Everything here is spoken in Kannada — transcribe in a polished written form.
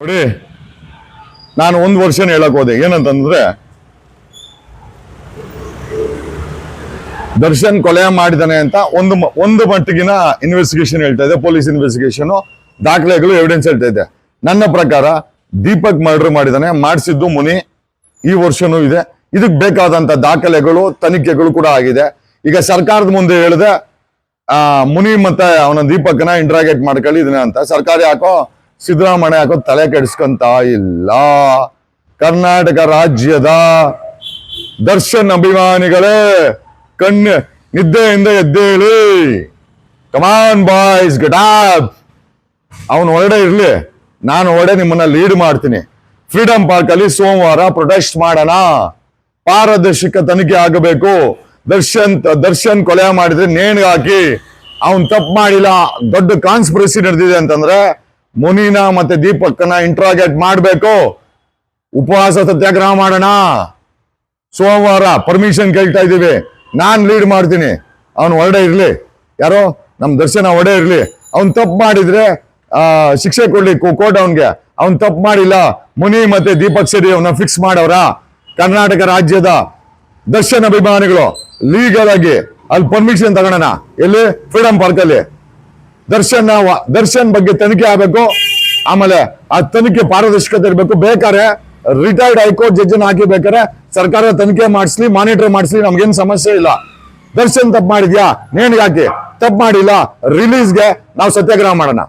ನೋಡಿ, ನಾನು ಒಂದು ವರ್ಷನ ಹೇಳಕ್ ಹೋದೆ. ಏನಂತಂದ್ರೆ, ದರ್ಶನ್ ಕೊಲೆ ಮಾಡಿದಾನೆ ಅಂತ ಒಂದು ಮಟ್ಟಿಗಿನ ಇನ್ವೆಸ್ಟಿಗೇಷನ್ ಹೇಳ್ತಾ ಇದೆ, ಪೊಲೀಸ್ ಇನ್ವೆಸ್ಟಿಗೇಷನ್, ದಾಖಲೆಗಳು, ಎವಿಡೆನ್ಸ್ ಹೇಳ್ತಾ ಇದೆ. ನನ್ನ ಪ್ರಕಾರ ದೀಪಕ್ ಮರ್ಡರ್ ಮಾಡಿದಾನೆ, ಮಾಡಿಸಿದ್ದು ಮುನಿ. ಈ ವರ್ಷನೂ ಇದೆ. ಇದಕ್ಕೆ ಬೇಕಾದಂತ ದಾಖಲೆಗಳು, ತನಿಖೆಗಳು ಕೂಡ ಆಗಿದೆ. ಈಗ ಸರ್ಕಾರದ ಮುಂದೆ ಹೇಳಿದೆ ಮುನಿ ಮತ್ತೆ ಅವನ ದೀಪಕ್ನ ಇಂಟ್ರಾಗೇಟ್ ಮಾಡ್ಕೊಳ್ಳಿದನೆ ಅಂತ. ಸರ್ಕಾರ ಯಾಕೋ ಸಿದ್ದರಾಮಯ್ಯ ಯಾಕೋ ತಲೆ ಕೆಡಿಸ್ಕೊಂತ ಇಲ್ಲ. ಕರ್ನಾಟಕ ರಾಜ್ಯದ ದರ್ಶನ್ ಅಭಿಮಾನಿಗಳೇ, ನಿದ್ದೆಯಿಂದ ಎದ್ದೇಳಿ. Come on boys, get up. ಅವನು ಹೊರಡೆ ಇರ್ಲಿ, ನಾನು ಹೊರಡೆ ನಿಮ್ಮನ್ನ ಲೀಡ್ ಮಾಡ್ತೀನಿ. ಫ್ರೀಡಂ ಪಾರ್ಕ್ ಅಲ್ಲಿ ಸೋಮವಾರ ಪ್ರೊಟೆಸ್ಟ್ ಮಾಡೋಣ. ಪಾರದರ್ಶಕ ತನಿಖೆ ಆಗಬೇಕು. ದರ್ಶನ್ ಕೊಲೆ ಮಾಡಿದ್ರೆ ನೇಣಿಗೆ ಹಾಕಿ. ಅವನ್ ತಪ್ಪು ಮಾಡಿಲ್ಲ, ದೊಡ್ಡ ಕಾನ್ಸ್ಪಿರಸಿ ನಡೆದಿದೆ ಅಂತಂದ್ರೆ ಮುನಿನ ಮತ್ತೆ ದೀಪಕ್ನ ಇಂಟ್ರಾಗೇಟ್ ಮಾಡ್ಬೇಕು. ಉಪವಾಸ ಸತ್ಯಾಗ್ರಹ ಮಾಡೋಣ. ಸೋಮವಾರ ಪರ್ಮಿಷನ್ ಕೇಳ್ತಾ ಇದ್ದೀವಿ. ನಾನ್ ಲೀಡ್ ಮಾಡ್ತೀನಿ. ಅವನು ಹೊರಡೆ ಇರ್ಲಿ, ಯಾರೋ ನಮ್ ದರ್ಶನ ಹೊರಡೆ ಇರ್ಲಿ. ಅವ್ನ್ ತಪ್ಪು ಮಾಡಿದ್ರೆ ಶಿಕ್ಷೆ ಕೊಡ್ಲಿ ಕೋರ್ಟ್ ಅವನ್ಗೆ. ಅವ್ನ್ ತಪ್ಪು ಮಾಡಿಲ್ಲ. ಮುನಿ ಮತ್ತೆ ದೀಪಕ್ ಸೇರಿ ಅವನ್ನ ಫಿಕ್ಸ್ ಮಾಡವ್ರ. ಕರ್ನಾಟಕ ರಾಜ್ಯದ ದರ್ಶನ್ ಅಭಿಮಾನಿಗಳು ಲೀಗಲ್ ಆಗಿ ಅಲ್ಲಿ ಪರ್ಮಿಷನ್ ತಗೊಳ್ಳೋಣ. ಎಲ್ಲಿ? ಫ್ರೀಡಂ ಪಾರ್ಕ್ ಅಲ್ಲಿ. ದರ್ಶನ್ ಬಗ್ಗೆ ತನಿಖೆ ಆಗ್ಬೇಕು. ಆಮೇಲೆ ಆ ತನಿಖೆ ಪಾರದರ್ಶಕತೆ ಇರ್ಬೇಕು. ಬೇಕಾದ್ರೆ ರಿಟೈರ್ಡ್ ಹೈಕೋರ್ಟ್ ಜಡ್ಜ್ ಹಾಕಿ ಬೇಕಾದ್ರೆ ಸರ್ಕಾರ ತನಿಖೆ ಮಾಡಿಸ್ಲಿ, ಮಾನಿಟರ್ ಮಾಡಿಸ್ಲಿ, ನಮ್ಗೇನ್ ಸಮಸ್ಯೆ ಇಲ್ಲ. ದರ್ಶನ್ ತಪ್ಪು ಮಾಡಿದ್ಯಾ, ನೇಣಿಗೆ ಹಾಕಿ. ತಪ್ಪು ಮಾಡಿಲ್ಲ, ರಿಲೀಸ್ಗೆ ನಾವು ಸತ್ಯಾಗ್ರಹ ಮಾಡೋಣ.